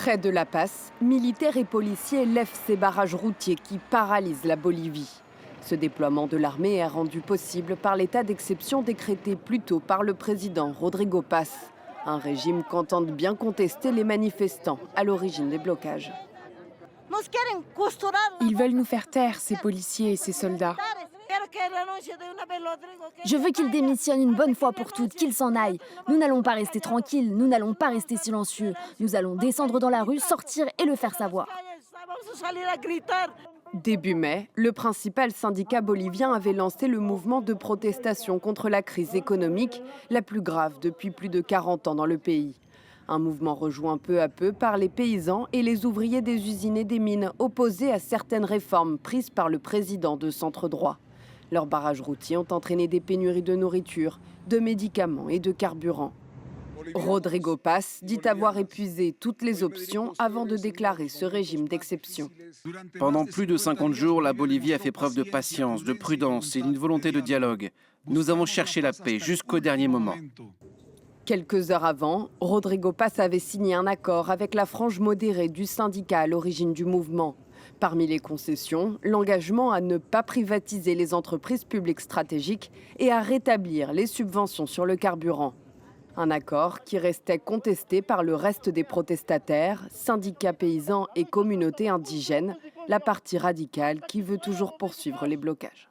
Près de La Paz, militaires et policiers lèvent ces barrages routiers qui paralysent la Bolivie. Ce déploiement de l'armée est rendu possible par l'état d'exception décrété plus tôt par le président Rodrigo Paz, un régime qu'entendent bien contester les manifestants à l'origine des blocages. Ils veulent nous faire taire, ces policiers et ces soldats. Je veux qu'il démissionne une bonne fois pour toutes, qu'il s'en aille. Nous n'allons pas rester tranquilles, nous n'allons pas rester silencieux. Nous allons descendre dans la rue, sortir et le faire savoir. Début mai, le principal syndicat bolivien avait lancé le mouvement de protestation contre la crise économique, la plus grave depuis plus de 40 ans dans le pays. Un mouvement rejoint peu à peu par les paysans et les ouvriers des usines et des mines opposés à certaines réformes prises par le président de centre-droit. Leurs barrages routiers ont entraîné des pénuries de nourriture, de médicaments et de carburant. Rodrigo Paz dit avoir épuisé toutes les options avant de déclarer ce régime d'exception. Pendant plus de 50 jours, la Bolivie a fait preuve de patience, de prudence et d'une volonté de dialogue. Nous avons cherché la paix jusqu'au dernier moment. Quelques heures avant, Rodrigo Paz avait signé un accord avec la frange modérée du syndicat à l'origine du mouvement. Parmi les concessions, l'engagement à ne pas privatiser les entreprises publiques stratégiques et à rétablir les subventions sur le carburant. Un accord qui restait contesté par le reste des protestataires, syndicats paysans et communautés indigènes, la partie radicale qui veut toujours poursuivre les blocages.